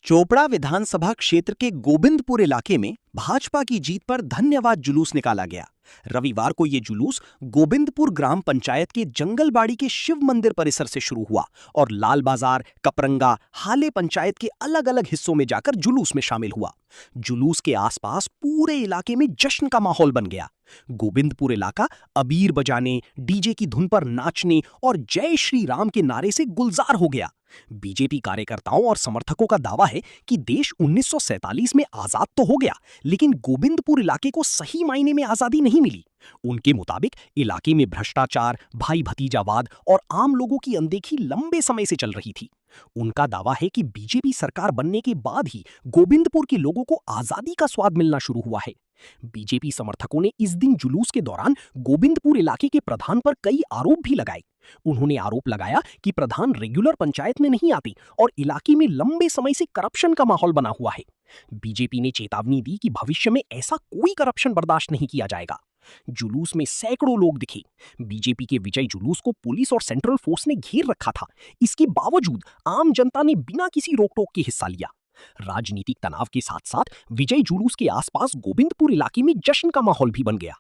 चोपड़ा विधानसभा क्षेत्र के गोविंदपुर इलाके में भाजपा की जीत पर धन्यवाद जुलूस निकाला गया। रविवार को ये जुलूस गोविंदपुर ग्राम पंचायत के जंगलबाड़ी के शिव मंदिर परिसर से शुरू हुआ और लाल बाजार, कपरंगा, हाले पंचायत के अलग-अलग हिस्सों में जाकर जुलूस में शामिल हुआ। जुलूस के आसपास पूरे इलाके में जश्न का माहौल बन गया। गोविंदपुर इलाका अबीर बजाने, डीजे की धुन पर नाचने और जय श्री राम के नारे से गुलजार हो गया। बीजेपी कार्यकर्ताओं और समर्थकों का दावा है कि देश 1947 में आजाद तो हो गया, लेकिन गोविंदपुर इलाके को सही मायने में आजादी नहीं मिली। उनके मुताबिक इलाके में भ्रष्टाचार, भाई भतीजावाद और आम लोगों की अनदेखी लंबे समय से चल रही थी। उनका दावा है कि बीजेपी सरकार बनने के बाद ही गोविंदपुर के लोगों को आजादी का स्वाद मिलना शुरू हुआ है। बीजेपी समर्थकों ने इस दिन जुलूस के दौरान गोविंदपुर इलाके के प्रधान पर कई आरोप भी लगाए। उन्होंने आरोप लगाया कि प्रधान रेगुलर पंचायत में नहीं आती और इलाके में लंबे समय से करप्शन का माहौल बना हुआ है। बीजेपी ने चेतावनी दी कि भविष्य में ऐसा कोई करप्शन बर्दाश्त नहीं किया जाएगा। जुलूस में सैकड़ों लोग दिखे। बीजेपी के विजय जुलूस को पुलिस और सेंट्रल फोर्स ने घेर रखा था। इसके बावजूद आम जनता ने बिना किसी रोक-टोक के हिस्सा लिया। राजनीतिक तनाव के साथ-साथ विजय जुलूस के आसपास गोविंदपुर इलाके में जश्न का माहौल भी बन गया।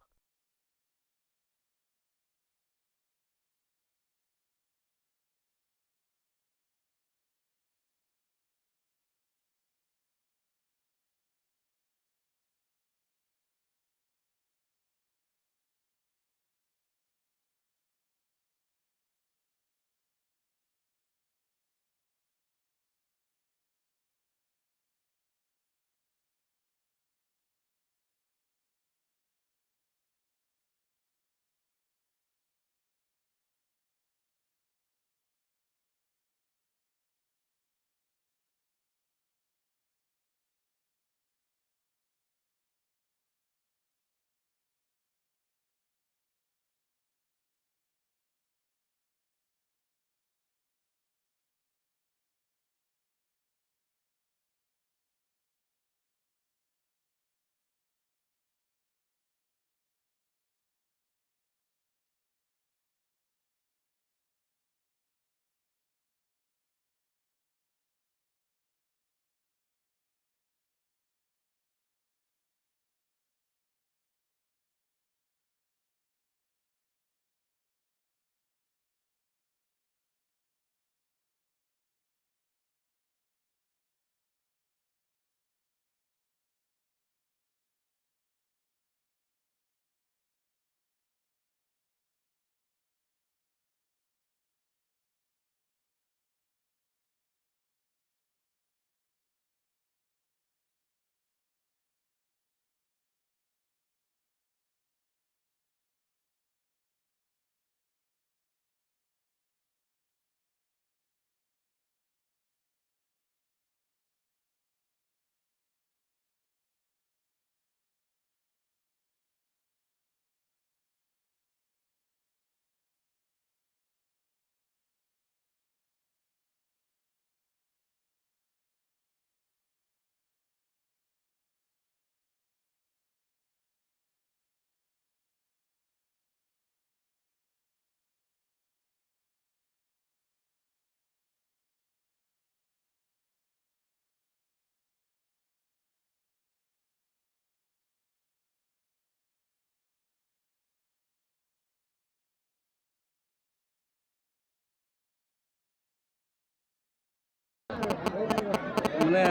মানে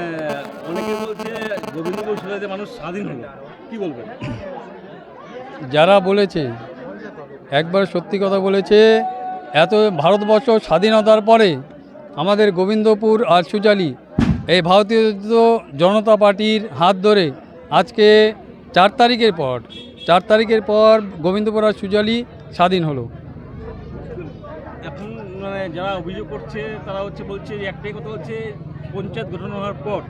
অনেকে বলছে গোবিন্দপুর শিলাতে মানুষ স্বাধীন হলো, কি বলবেন? যারা বলেছে একবার সত্যি কথা বলেছে। এত ভারতবর্ষ স্বাধীনতার পরে আমাদের গোবিন্দপুর আর সুজালি এই ভারতীয় জনতা পার্টির হাত ধরে আজকে 4 তারিখের পর গোবিন্দপুর আর সুজালি স্বাধীন হলো। এখন মানে যারা অভিযোগ করছে তারা বলছে যে একটাই কথা, পঞ্চায়েত গঠন হওয়ার পর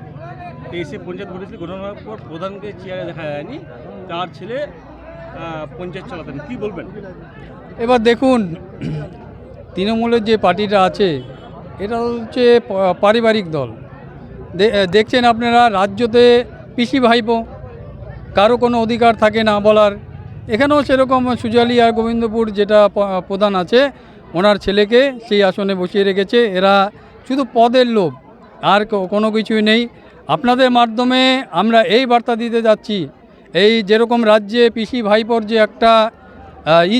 23-এ পঞ্চায়েত গঠন হওয়ার পর প্রধানকে চেয়ারে দেখা যায়নি, তার ছেলে পঞ্চায়েত চালাতেন, কি বলবেন? এবার দেখুন, তৃণমূলের যে পার্টিটা আছে এটা হচ্ছে পারিবারিক দল। দেখছেন আপনারা, রাজ্যতে পিসি ভাইপো, কারো কোনো অধিকার থাকে না বলার। এখানেও সেরকম সুজালি আর গোবিন্দপুর যেটা প্রধান আছে ওনার ছেলেকে সেই আসনে বসিয়ে রেখেছে। এরা শুধু পদের লোভ, আর কোনো কিছুই নেই। আপনাদের মাধ্যমে আমরা এই বার্তা দিতে যাচ্ছি, এই যেরকম রাজ্যে পিসি ভাইপোর যে একটা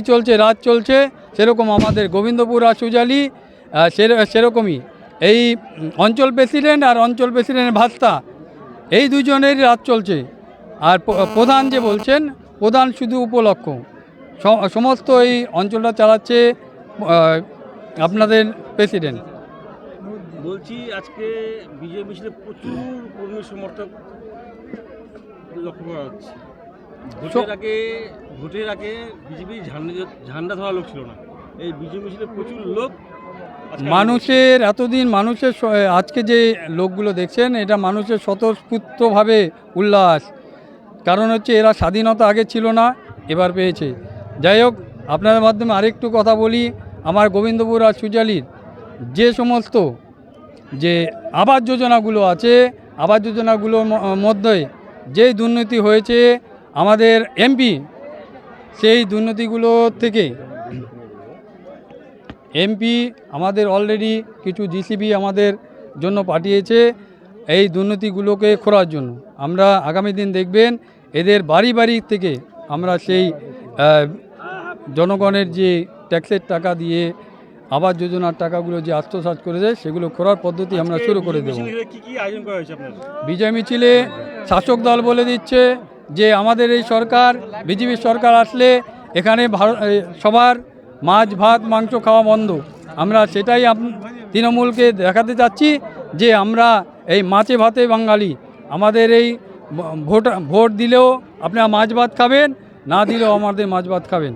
চলছে, রাজ চলছে, সেরকম আমাদের গোবিন্দপুর আর সুজালি সেরকমই এই অঞ্চল প্রেসিডেন্ট আর অঞ্চল প্রেসিডেন্টের ভাস্তা এই দুজনেরই রাজ চলছে। আর প্রধান যে বলছেন, প্রধান শুধু উপলক্ষ, সমস্ত এই অঞ্চলটা চালাচ্ছে আপনাদের প্রেসিডেন্ট। বলছি আজকে বিজয় মিছিলে প্রচুর কর্মী সমর্থক লক্ষ্য করা যাচ্ছে। ভোটের আগে বিজেপি ঝান্ডা ধরা লোক ছিল না, এই বিজয় মিছিলে প্রচুর লোক। মানুষের এতদিন আজকে যে লোকগুলো দেখছেন, এটা মানুষের স্বতঃস্ফূর্তভাবে উল্লাস। কারণ হচ্ছে এরা স্বাধীনতা আগে ছিল না, এবার পেয়েছে। যাই হোক, আপনাদের মাধ্যমে আরেকটু কথা বলি। আমার গোবিন্দপুর আর সুজালির যে সমস্ত যে আবাস যোজনাগুলো আছে, আবাস যোজনাগুলোর মধ্যে যেই দুর্নীতি হয়েছে আমাদের এমপি, সেই দুর্নীতিগুলো থেকে এমপি আমাদের অলরেডি কিছু জিসিবি আমাদের জন্য পাঠিয়েছে এই দুর্নীতিগুলোকে খোঁড়ার জন্য। আমরা আগামী দিন দেখবেন এদের বাড়ি বাড়ি থেকে আমরা সেই জনগণের যে ট্যাক্সের টাকা দিয়ে আবাস যোজনার টাকাগুলো যে আত্মসাৎ করে দেয়, সেগুলো খোঁড়ার পদ্ধতি আমরা শুরু করে দেব। বিজয় মিছিলে শাসক দল বলে দিচ্ছে যে আমাদের এই সরকার, বিজেপি সরকার আসলে এখানে সবার মাছ ভাত মাংস খাওয়া বন্ধ। আমরা সেটাই তৃণমূলকে দেখাতে চাচ্ছি যে আমরা এই মাছে ভাতে বাঙালি। আমাদের এই ভোট দিলেও আপনারা মাছ ভাত খাবেন, না দিলেও আমাদের মাছ ভাত খাবেন।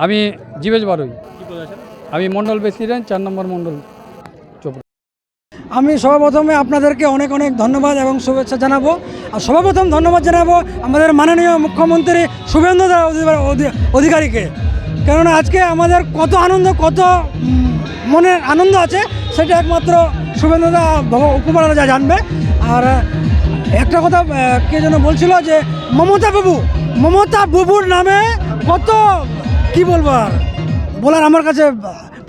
আমি জীবেশ বারুই, আমি মণ্ডল প্রেসিডেন্ট, 4 নম্বর মণ্ডল চোপড়া। আমি সর্বপ্রথমে আপনাদেরকে অনেক অনেক ধন্যবাদ এবং শুভেচ্ছা জানাবো। আর সর্বপ্রথম ধন্যবাদ জানাবো আমাদের মাননীয় মুখ্যমন্ত্রী শুভেন্দু অধিকারীকে। কেননা আজকে আমাদের কত আনন্দ, কত মনের আনন্দ আছে, সেটা একমাত্র শুভেন্দুদা উপমারা যা জানবে। আর একটা কথা কে যেন বলছিল যে মমতা বাবুর নামে কত কি বলবো, আর বলার আমার কাছে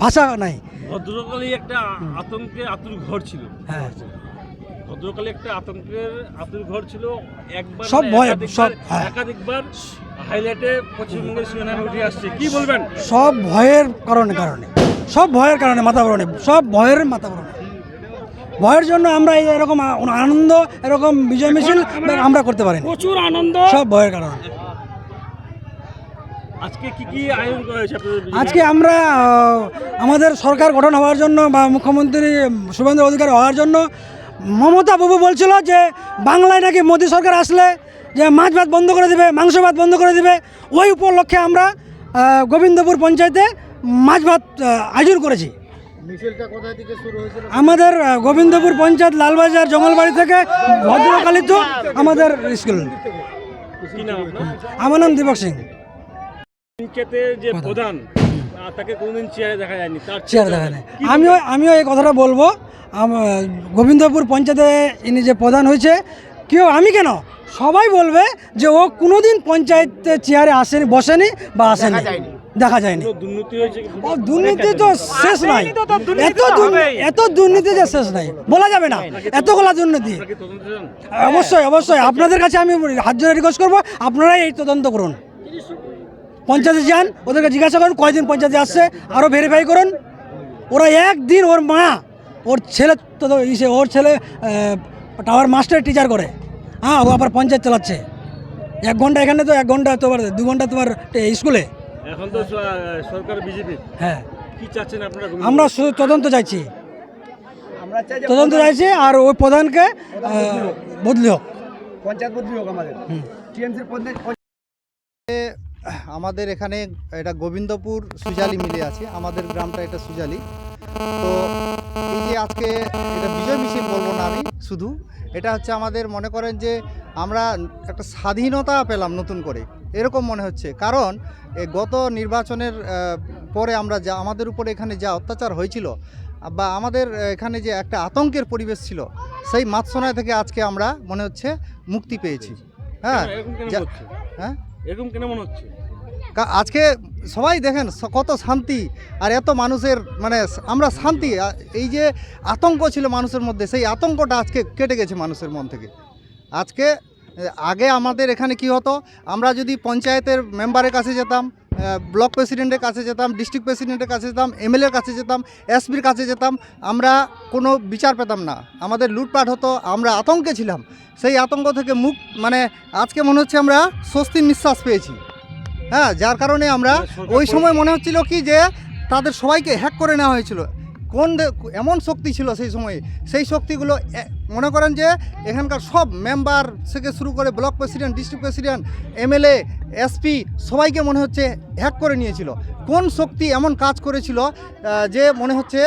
ভাষা নাই। ভদ্রকালী একটা আতঙ্কের আতুর ঘর ছিল। হ্যাঁ, ভদ্রকালী একটা আতঙ্কের আতুর ঘর ছিল। একবার সব ভয়, সব একাধিকবার হাইলাইটে পশ্চিমবঙ্গের শিরোনামে উঠে আসছে। কি বলবেন? সব ভয়ের কারণে, সব ভয়ের কারণে মাতাবরণে, সব ভয়ের মাতাবরণে, ভয়ের জন্য আমরা এই এরকম আনন্দ, এরকম বিজয় মিছিল আমরা করতে পারি। প্রচুর আনন্দ, সব ভয়ের কারণে। আজকে কি আয়োজন করা হয়েছে আপনাদের? আজকে আমরা আমাদের সরকার গঠন হওয়ার জন্য বা মুখ্যমন্ত্রী শুভেন্দু অধিকারী হওয়ার জন্য মমতা বাবু বলছিল যে বাংলায় নাকি মোদী সরকার আসলে যে মাছ ভাত বন্ধ করে দেবে, মাংস ভাত বন্ধ করে দেবে। ওই উপলক্ষে আমরা গোবিন্দপুর পঞ্চায়েতে মাছ ভাত আয়োজন করেছি। মিছিলটা কোথা থেকে শুরু হয়েছিল? আমাদের গোবিন্দপুর পঞ্চায়েত লালবাজার জঙ্গলবাড়ি থেকে ভদ্রকালী তো আমাদের স্কুল। আমার নাম দীপক সিং। পঞ্চায়েতের যে প্রধান, তাকে কোনদিন চেয়ারে দেখা যায়নি, চেয়ারে দেখা নেই। আমিও এই কথাটা বলবো। গোবিন্দপুর পঞ্চায়েতে ইনি যে প্রধান হয়েছে, আমি কেন, সবাই বলবে যে ও কোনোদিন পঞ্চায়েতে চেয়ারে আসেনি, বসেনি বা আসেনি, দেখা যায়নি। ও দুর্নীতি তো শেষ নাই, এত দুর্নীতি যে শেষ নাই, বলা যাবে না এতগুলা দুর্নীতি। অবশ্যই আপনাদের কাছে আমি হাত জোড়ে রিকোয়েস্ট করবো, আপনারাই এই তদন্ত করুন। পঞ্চায়েতে যান, ওদেরকে জিজ্ঞাসা করুন কয়দিন পঞ্চায়েতে আসছে, আরও ভেরিফাই করুন। ওরা একদিন ওর মা, ওর ছেলে টাওয়ার মাস্টার টিচার করে, হ্যাঁ, ও আবার পঞ্চায়েত চালাচ্ছে। 1 ঘন্টা এখানে, তো 1 ঘন্টা তোমার 2 ঘন্টা তোমার স্কুলে। এখন তো সরকার বিজেপি। হ্যাঁ, কি চাচ্ছেন আপনারা? আমরা শুধু তদন্ত চাইছি, আর ওই প্রধানকে বদলি হোক, পঞ্চায়েত বদলি হোক। আমাদের টিএমসির আমাদের এখানে এটা গোবিন্দপুর সুজালি মিলে আছে, আমাদের গ্রামটা এটা সুজালি। তো এই যে আজকে এটা বিজয় মিছিল বলবো না আমি, শুধু এটা হচ্ছে আমাদের মনে করেন যে আমরা একটা স্বাধীনতা পেলাম নতুন করে, এরকম মনে হচ্ছে। কারণ গত নির্বাচনের পরে আমরা আমাদের উপরে এখানে যা অত্যাচার হয়েছিল বা আমাদের এখানে যে একটা আতঙ্কের পরিবেশ ছিল, সেই মাতসোনায় থেকে আজকে আমরা মনে হচ্ছে মুক্তি পেয়েছি। হ্যাঁ, এরকম কেন মনে হচ্ছে? আজকে সবাই দেখেন কত শান্তি আর এত মানুষের মানে আমরা শান্তি এই যে আতঙ্ক ছিল মানুষের মধ্যে, সেই আতঙ্কটা আজকে কেটে গেছে মানুষের মন থেকে। আজকে আগে আমাদের এখানে কি হতো, আমরা যদি পঞ্চায়েতের মেম্বারের কাছে যেতাম, ব্লক প্রেসিডেন্টের কাছে যেতাম, ডিস্ট্রিক্ট প্রেসিডেন্টের কাছে যেতাম, এমএলএর কাছে যেতাম, এসপির কাছে যেতাম, আমরা কোনো বিচার পেতাম না, আমাদের লুটপাট হতো, আমরা আতঙ্কে ছিলাম। সেই আতঙ্ক থেকে মানে আজকে মনে হচ্ছে আমরা স্বস্তির নিঃশ্বাস পেয়েছি। হ্যাঁ, যার কারণে আমরা ওই সময় মনে হচ্ছিল কি যে তাদের সবাইকে হ্যাক করে নেওয়া হয়েছিল। এমন শক্তি ছিল সেই সময়ে, সেই শক্তিগুলো মনে করেন যে এখানকার সব মেম্বার থেকে শুরু করে block president, district president, MLA, SP সবাইকে মনে হচ্ছে হ্যাক করে নিয়েছিল। কোন শক্তি এমন কাজ করেছিল যে মনে হচ্ছে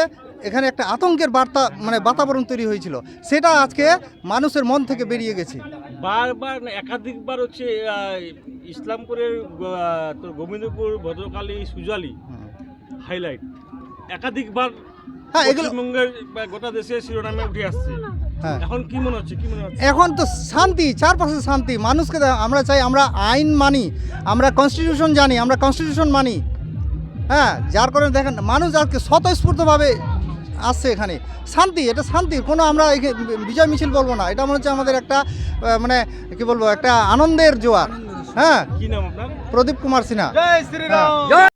এখানে একটা আতঙ্কের বাতাবরণ তৈরি হয়েছিল, সেটা আজকে মানুষের মন থেকে বেরিয়ে গেছে। বারবার একাধিকবার হচ্ছে ইসলামপুরের তোর গোবিন্দপুর, ভদ্রকালী, সুজালি হাইলাইট একাধিকবার হ্যাঁ, এগুলো পশ্চিমবঙ্গের গোটা দেশের শিরোনামে উঠে আসছে। হ্যাঁ, এখন কি মনে হচ্ছে, এখন তো শান্তি, চারপাশে শান্তি। মানুষকে আমরা চাই, আমরা আইন মানি, আমরা কনস্টিটিউশন জানি, আমরা কনস্টিটিউশন মানি। হ্যাঁ, যার কারণে দেখেন মানুষ আজকে স্বতঃস্ফূর্তভাবে আসছে এখানে। শান্তি, এটা শান্তির কোনো আমরা বিজয় মিছিল বলবো না, এটা মনে হচ্ছে আমাদের একটা মানে কি বলবো, একটা আনন্দের জোয়ার। হ্যাঁ, কি নাম আপনার? প্রদীপ কুমার সিনহা।